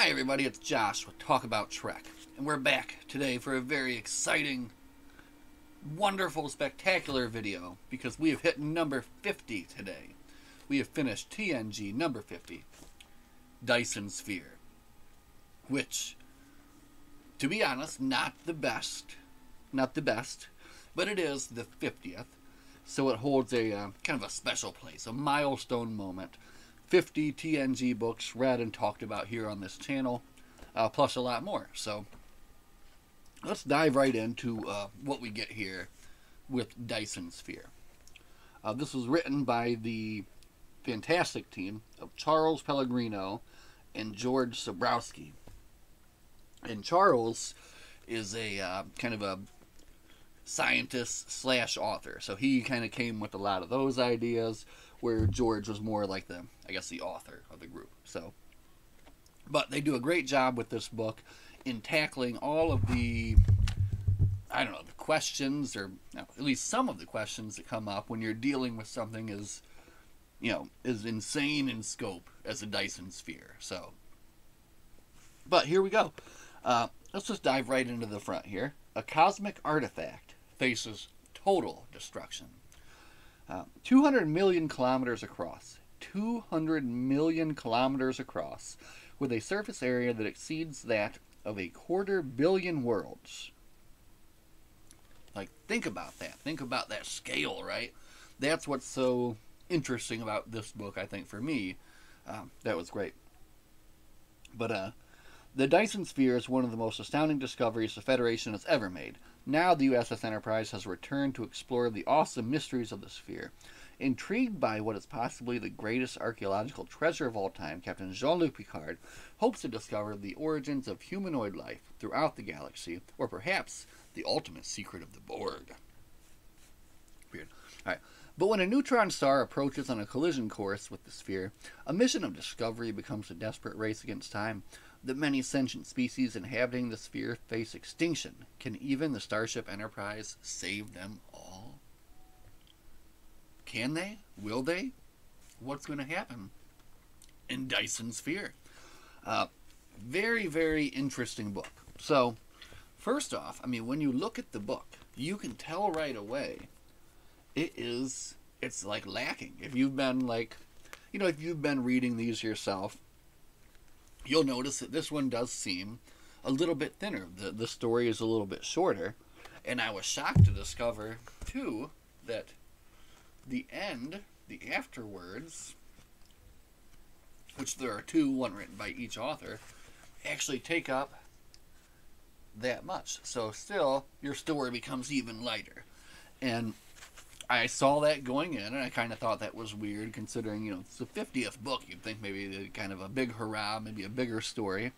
Hi everybody, it's Josh with Talk About Trek, and we're back today for a very exciting, wonderful, spectacular video because we have hit number 50 today. We have finished TNG number 50, Dyson Sphere, which, to be honest, not the best, but it is the 50th, so it holds a kind of a special place, a milestone moment. 50 TNG books read and talked about here on this channel, plus a lot more. So let's dive right into what we get here with Dyson Sphere. This was written by the fantastic team of Charles Pellegrino and George Zebrowski. And Charles is a kind of a scientist slash author, so he kind of came with a lot of those ideas, where George was more like the, I guess, the author of the group. So, but they do a great job with this book in tackling all of the, I don't know, the questions, or at least some of the questions that come up when you're dealing with something as, you know, as insane in scope as a Dyson Sphere. So, but here we go. Let's just dive right into the front here. A cosmic artifact faces total destruction. 200 million kilometers across. 200 million kilometers across, with a surface area that exceeds that of a 250 million worlds. Like, think about that. Think about that scale, right? That's what's so interesting about this book, I think, for me. That was great. But, the Dyson Sphere is one of the most astounding discoveries the Federation has ever made. Now the USS Enterprise has returned to explore the awesome mysteries of the sphere. Intrigued by what is possibly the greatest archaeological treasure of all time, Captain Jean-Luc Picard hopes to discover the origins of humanoid life throughout the galaxy, or perhaps the ultimate secret of the Borg. Weird. Alright. But when a neutron star approaches on a collision course with the sphere, a mission of discovery becomes a desperate race against time. The many sentient species inhabiting the sphere face extinction. Can even the Starship Enterprise save them all? Can they? Will they? What's going to happen in Dyson Sphere? Very, very interesting book. So, first off, I mean, when you look at the book, you can tell right away it's like lacking. If you've been like, you know, if you've been reading these yourself, you'll notice that this one does seem a little bit thinner. The story is a little bit shorter. And I was shocked to discover, too, that the end, the afterwords, which there are two, one written by each author, actually take up that much. So still, your story becomes even lighter. And I saw that going in, and I kind of thought that was weird, considering, you know, it's the 50th book. You'd think maybe kind of a big hurrah, maybe a bigger story.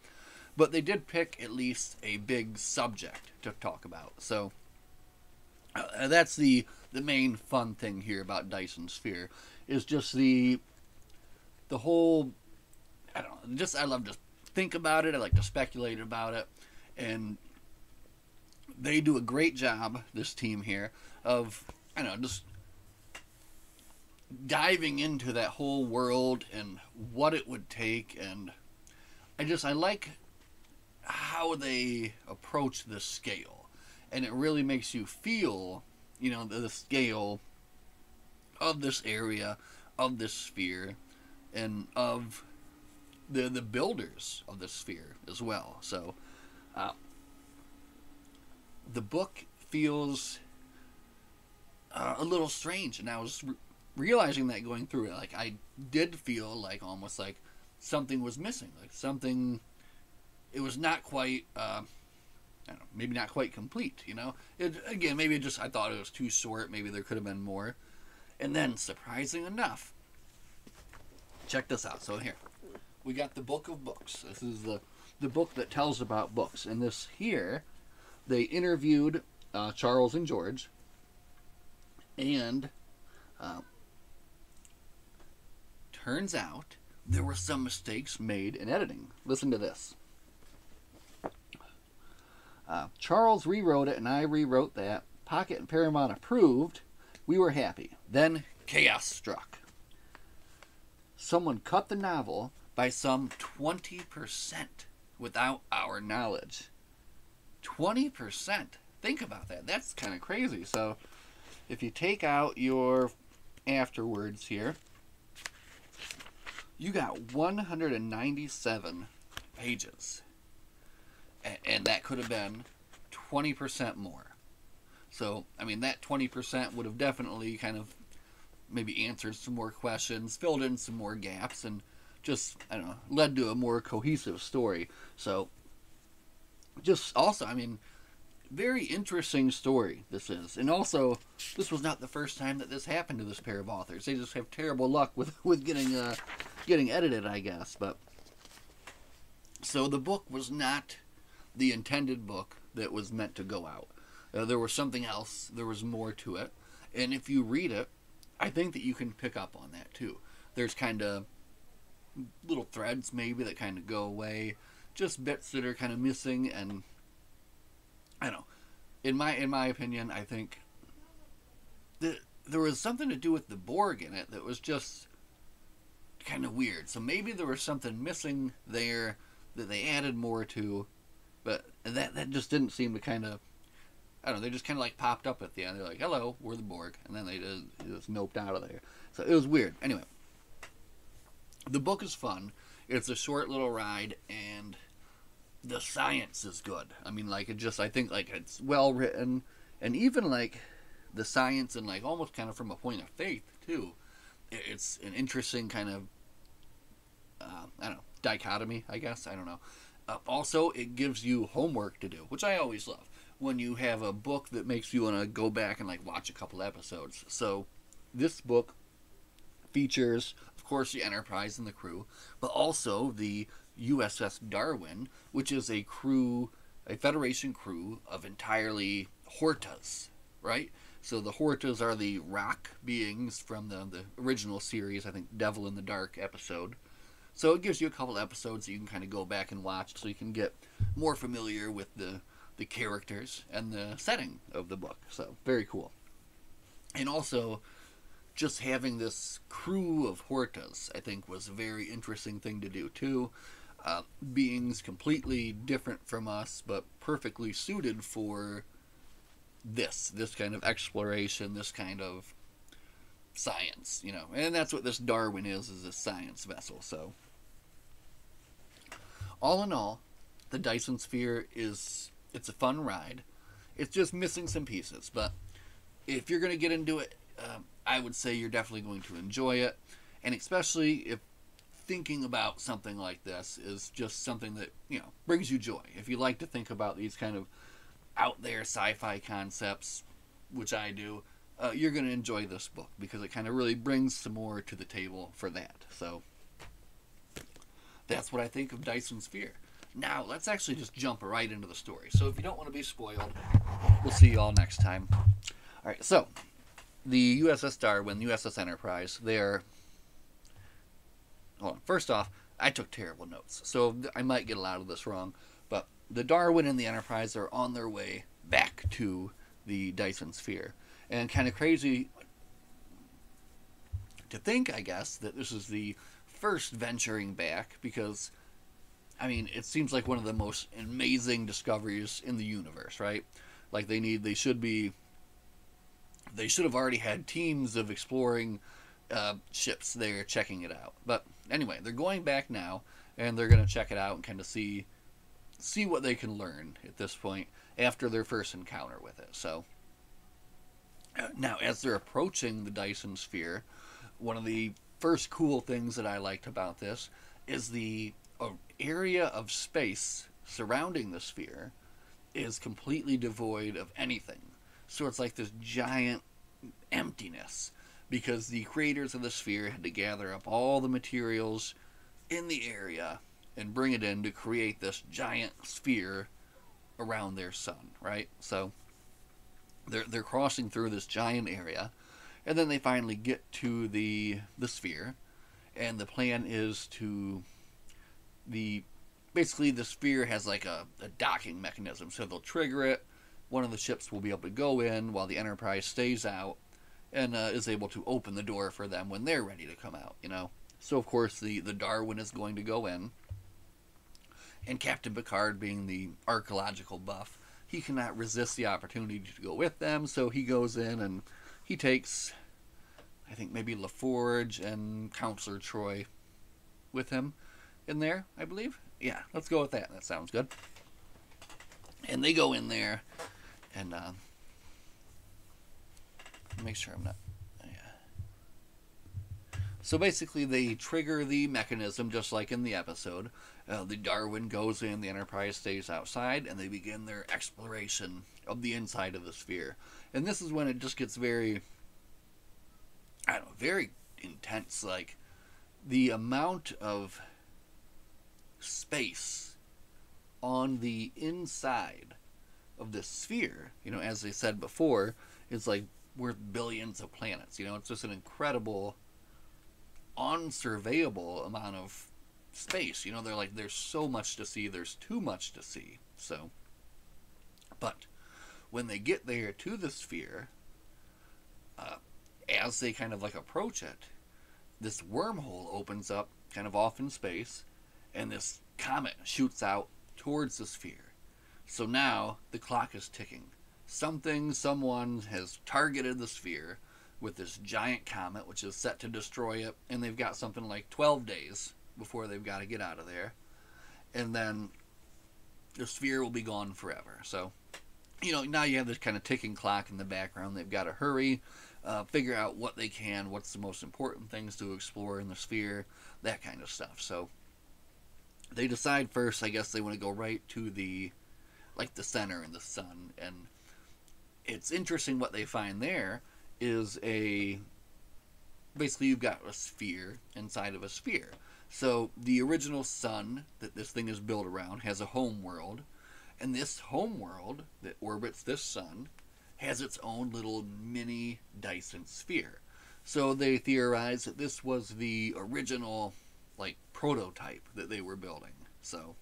But they did pick at least a big subject to talk about. So that's the main fun thing here about Dyson Sphere, is just the whole, I don't know, just I love to think about it. I like to speculate about it. And they do a great job, this team here, of, I don't know, just diving into that whole world and what it would take. And I like how they approach this scale. And it really makes you feel, you know, the scale of this area, of this sphere, and of the builders of the sphere as well. So, the book feels a little strange, and I was realizing that going through it. Like, I did feel like almost like something was missing, like something, it was not quite, I don't know, maybe not quite complete, you know? Again, maybe just, I thought it was too short, maybe there could have been more. And then, surprising enough, check this out. So here, we got the Book of Books. This is the book that tells about books. And this here, they interviewed Charles and George, and turns out there were some mistakes made in editing. Listen to this. Charles rewrote it, and I rewrote that. Pocket and Paramount approved. We were happy. Then chaos struck. Someone cut the novel by some 20%. without our knowledge. 20%. Think about that. That's kind of crazy. So if you take out your afterwards here, you got 197 pages. And that could have been 20% more. So, I mean, that 20% would have definitely kind of maybe answered some more questions, filled in some more gaps, and just, I don't know, led to a more cohesive story. So, just also, I mean, very interesting story this is. And also, this was not the first time that this happened to this pair of authors. They just have terrible luck with getting edited, I guess. But so the book was not the intended book that was meant to go out. There was something else. There was more to it. And if you read it, I think that you can pick up on that too. There's kind of little threads maybe that kind of go away. Just bits that are kind of missing. And I don't know. In my opinion, I think that there was something to do with the Borg in it that was just kind of weird. So maybe there was something missing there that they added more to. But that just didn't seem to kind of, I don't know, they just kind of like popped up at the end. They're like, hello, we're the Borg. And then they just noped out of there. So it was weird. Anyway, the book is fun. It's a short little ride, and the science is good. I mean, like, I think, like, it's well written. And even, like, the science and, like, almost kind of from a point of faith, too. It's an interesting kind of, I don't know, dichotomy, I guess. I don't know. Also, it gives you homework to do, which I always love, when you have a book that makes you want to go back and like watch a couple episodes. So this book features, of course, the Enterprise and the crew, but also the USS Darwin, which is a Federation crew of entirely Hortas, right? So the Hortas are the rock beings from the original series, I think Devil in the Dark episode. So it gives you a couple episodes that you can kind of go back and watch so you can get more familiar with the characters and the setting of the book. So, very cool. And also, just having this crew of Hortas, I think, was a very interesting thing to do, too. Beings completely different from us, but perfectly suited for this kind of exploration, this kind of science, you know. And that's what this Darwin is a science vessel, so. All in all, the Dyson Sphere it's a fun ride. It's just missing some pieces, but if you're going to get into it, I would say you're definitely going to enjoy it, and especially if thinking about something like this is just something that, you know, brings you joy. If you like to think about these kind of out there sci-fi concepts, which I do, you're going to enjoy this book because it kind of really brings some more to the table for that. So that's what I think of Dyson Sphere. Now, let's actually just jump right into the story. So if you don't want to be spoiled, we'll see you all next time. All right, so the USS Darwin, the USS Enterprise, they're... Hold on. First off, I took terrible notes, so I might get a lot of this wrong. But the Darwin and the Enterprise are on their way back to the Dyson Sphere. And kind of crazy to think, I guess, that this is the first venturing back, because, I mean, it seems like one of the most amazing discoveries in the universe, right? Like, they should have already had teams of exploring ships there checking it out. But anyway, they're going back now, and they're going to check it out and kind of see what they can learn at this point after their first encounter with it. So now, as they're approaching the Dyson Sphere, one of the first cool things that I liked about this is the area of space surrounding the sphere is completely devoid of anything. So it's like this giant emptiness, because the creators of the sphere had to gather up all the materials in the area and bring it in to create this giant sphere around their sun, right? So they're crossing through this giant area, and then they finally get to the sphere, and the plan is to basically the sphere has like a docking mechanism, so they'll trigger it. One of the ships will be able to go in while the Enterprise stays out, and is able to open the door for them when they're ready to come out, you know. So of course the Darwin is going to go in, And Captain Picard, being the archaeological buff, he cannot resist the opportunity to go with them, so he goes in and he takes, I think, maybe LaForge and Counselor Troy with him in there, I believe. Yeah, let's go with that. That sounds good. And they go in there and make sure I'm not. Yeah. So basically, they trigger the mechanism just like in the episode. The Darwin goes in, the Enterprise stays outside, and they begin their exploration of the inside of the sphere. And this is when it just gets very, I don't know, very intense. Like, the amount of space on the inside of this sphere, you know, as they said before, is like worth billions of planets. You know, it's just an incredible, unsurveyable amount of space. You know, they're like, there's so much to see, there's too much to see. So, but when they get there to the sphere, as they kind of like approach it, this wormhole opens up kind of off in space, and this comet shoots out towards the sphere. So now the clock is ticking. Someone has targeted the sphere with this giant comet, which is set to destroy it, and they've got something like 12 days before they've got to get out of there. And then the sphere will be gone forever. So, you know, now you have this kind of ticking clock in the background. They've got to hurry, figure out what they can, what's the most important things to explore in the sphere, that kind of stuff. So they decide first, I guess they want to go right to the, like, the center in the sun. And it's interesting what they find there is basically you've got a sphere inside of a sphere. So the original sun that this thing is built around has a home world, and this home world that orbits this sun has its own little mini Dyson sphere. So they theorize that this was the original, like, prototype that they were building. So,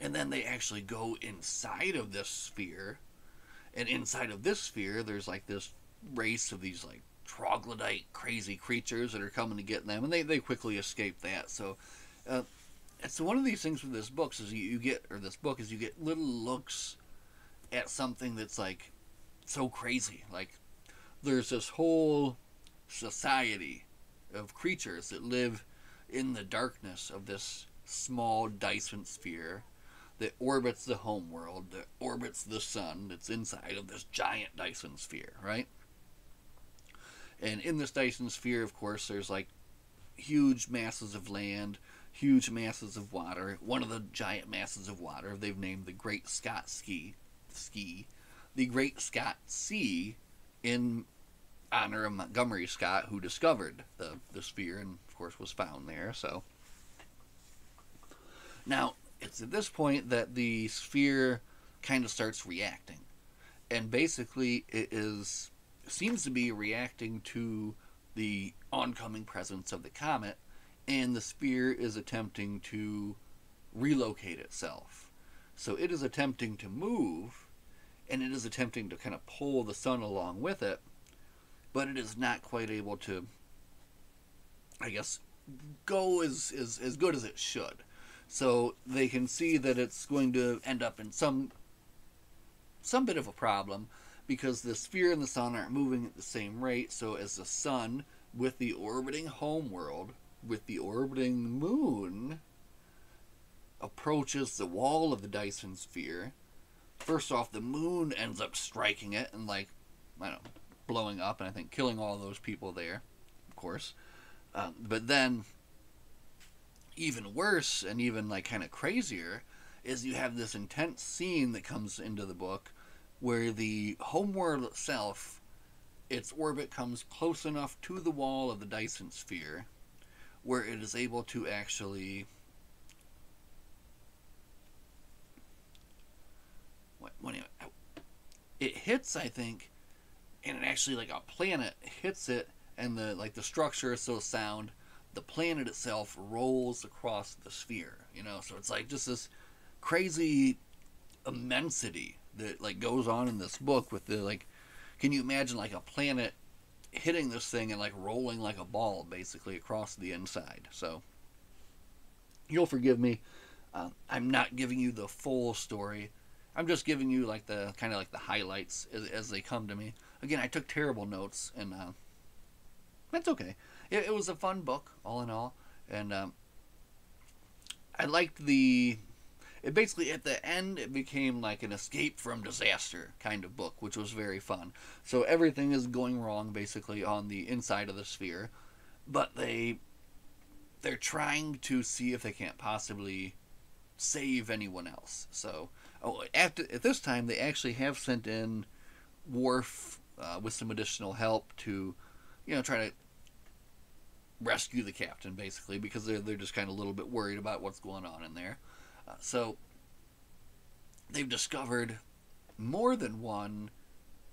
and then they actually go inside of this sphere, and inside of this sphere there's like this race of these like troglodyte crazy creatures that are coming to get them, and they quickly escape that. So it's one of these things with this book is you get little looks at something that's like so crazy. Like, there's this whole society of creatures that live in the darkness of this small Dyson sphere that orbits the home world, that orbits the sun, that's inside of this giant Dyson sphere, right? And in this Dyson sphere, of course, there's like huge masses of land, huge masses of water. One of the giant masses of water they've named the Great Scott the Great Scott Sea, in honor of Montgomery Scott, who discovered the sphere and, of course, was found there. So now it's at this point that the sphere kind of starts reacting, and basically it seems to be reacting to the oncoming presence of the comet, and the sphere is attempting to relocate itself. So it is attempting to move, and it is attempting to kind of pull the sun along with it, but it is not quite able to, I guess, go as good as it should. So they can see that it's going to end up in some bit of a problem, because the sphere and the sun aren't moving at the same rate. So as the sun, with the orbiting homeworld, with the orbiting moon, approaches the wall of the Dyson sphere, first off, the moon ends up striking it and, like, I don't know, blowing up, and I think killing all those people there, of course. But then, even worse and even, like, kind of crazier is you have this intense scene that comes into the book where the homeworld itself, its orbit comes close enough to the wall of the Dyson sphere where it is able to actually it hits, I think, and it actually, like, a planet hits it, and the structure is so sound, the planet itself rolls across the sphere, you know. So it's like just this crazy immensity that, like, goes on in this book with the, like, can you imagine, like, a planet hitting this thing and, like, rolling like a ball basically across the inside. So you'll forgive me, I'm not giving you the full story. I'm just giving you like the kind of like the highlights as they come to me. Again, I took terrible notes, and that's okay. It was a fun book, all in all, and I liked the. It basically at the end it became like an escape from disaster kind of book, which was very fun. So everything is going wrong basically on the inside of the sphere, but they're trying to see if they can't possibly save anyone else. So at this time they actually have sent in Worf with some additional help to, try to rescue the captain basically, because they're just kind of a little bit worried about what's going on in there. So they've discovered more than one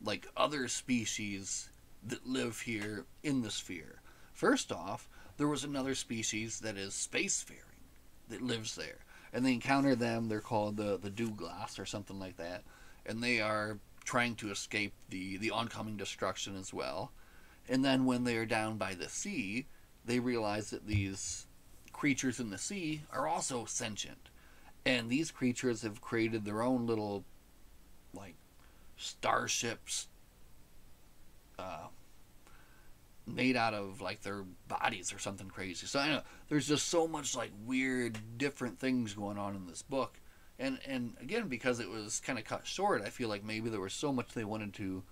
like other species that live here in the sphere. First off, there was another species that is spacefaring that lives there, and they encounter them. They're called the Douglas or something like that, and they are trying to escape the oncoming destruction as well. And then when they are down by the sea, they realize that these creatures in the sea are also sentient, and these creatures have created their own little like starships made out of like their bodies or something crazy. So I know there's just so much like weird different things going on in this book, and again, because it was kind of cut short, I feel like maybe there was so much they wanted to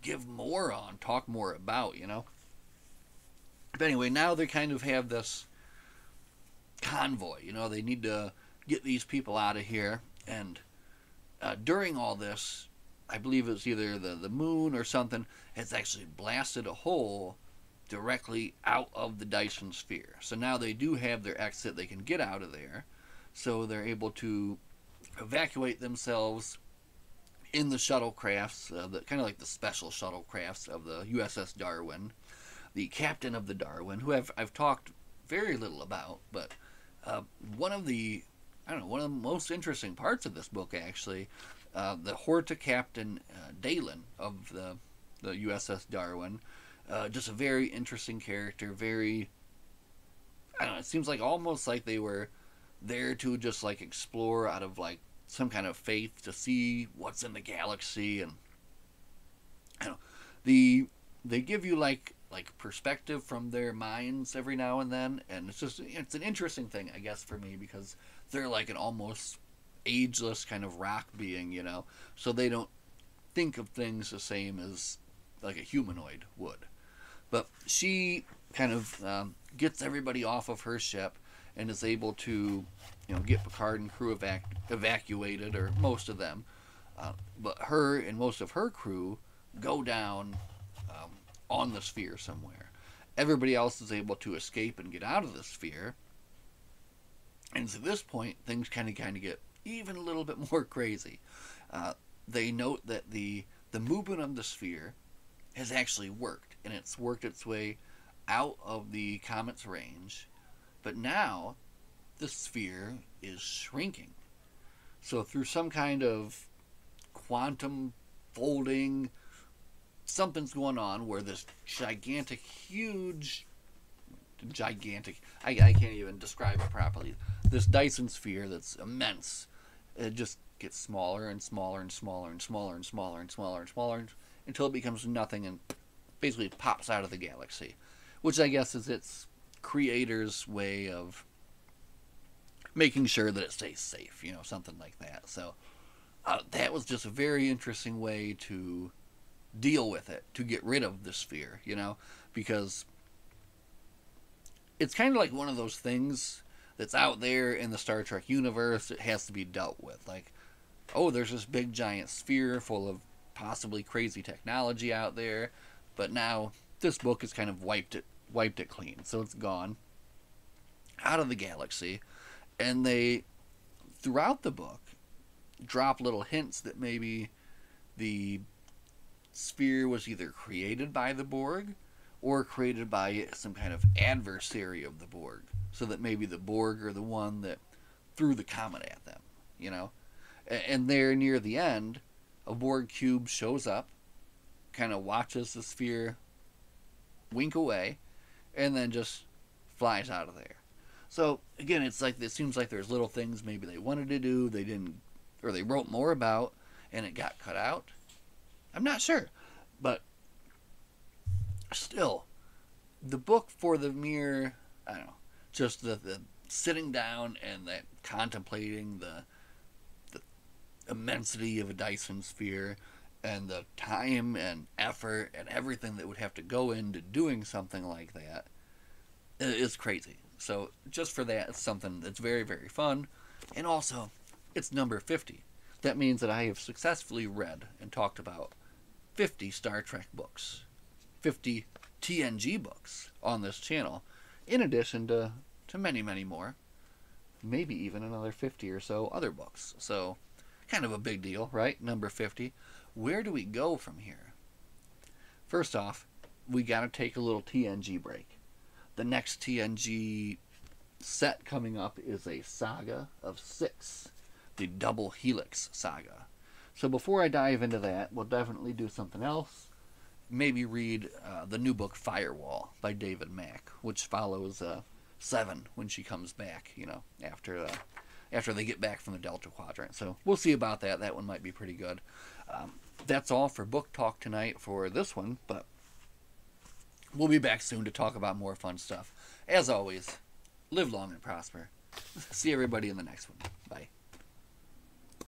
give more on, talk more about, But anyway, now they kind of have this convoy. They need to get these people out of here, and during all this, I believe it's either the moon or something has actually blasted a hole directly out of the Dyson Sphere. So now they do have their exit. They can get out of there. So they're able to evacuate themselves in the shuttlecrafts, kind of like the special shuttlecrafts of the USS Darwin. The captain of the Darwin, who I've talked very little about, but one of the most interesting parts of this book, actually, the Horta Captain Dalen of the USS Darwin, just a very interesting character. Very, I don't know. It seems like almost like they were there to just like explore out of like some kind of faith to see what's in the galaxy, and I don't know, they give you like perspective from their minds every now and then, and it's an interesting thing, I guess, for me, because they're like an almost ageless kind of rock being, so they don't think of things the same as like a humanoid would. But she kind of gets everybody off of her ship and is able to get Picard and crew evacuated, or most of them, but her and most of her crew go down on the sphere somewhere. Everybody else is able to escape and get out of the sphere. And at this point, things kind of get even a little bit more crazy. They note that the movement of the sphere has actually worked, and it's worked its way out of the comet's range. But now, the sphere is shrinking. So through some kind of quantum folding, something's going on where this I can't even describe it properly. This Dyson Sphere that's immense, it just gets smaller and smaller and smaller and smaller and smaller and smaller and smaller until it becomes nothing and basically pops out of the galaxy, which I guess is its creator's way of making sure that it stays safe, something like that. So that was just a very interesting way to deal with it, to get rid of the sphere, because it's kind of like one of those things that's out there in the Star Trek universe. It has to be dealt with. Like, oh, there's this big giant sphere full of possibly crazy technology out there, but now this book has kind of wiped it clean, so it's gone out of the galaxy. And they, throughout the book, drop little hints that maybe the sphere was either created by the Borg or created by some kind of adversary of the Borg, so that maybe the Borg are the one that threw the comet at them, And there near the end, a Borg cube shows up, kind of watches the sphere wink away, and then just flies out of there. So again, it's like it seems like there's little things maybe they wanted to do, they didn't, or they wrote more about, and it got cut out. I'm not sure, but still, the book for the mere, I don't know, just the sitting down and that contemplating the immensity of a Dyson Sphere and the time and effort and everything that would have to go into doing something like that is crazy. So just for that, it's something that's very, very fun. And also, it's number 50. That means that I have successfully read and talked about 50 Star Trek books, 50 TNG books on this channel, in addition to many, many more. Maybe even another 50 or so other books. So, kind of a big deal, right? Number 50. Where do we go from here? First off, we got to take a little TNG break. The next TNG set coming up is a saga of 6, the Double Helix saga. So before I dive into that, we'll definitely do something else. Maybe read the new book Firewall by David Mack, which follows 7 when she comes back, after they get back from the Delta Quadrant. So we'll see about that. That one might be pretty good. That's all for book talk tonight for this one, but we'll be back soon to talk about more fun stuff. As always, live long and prosper. See everybody in the next one. Bye.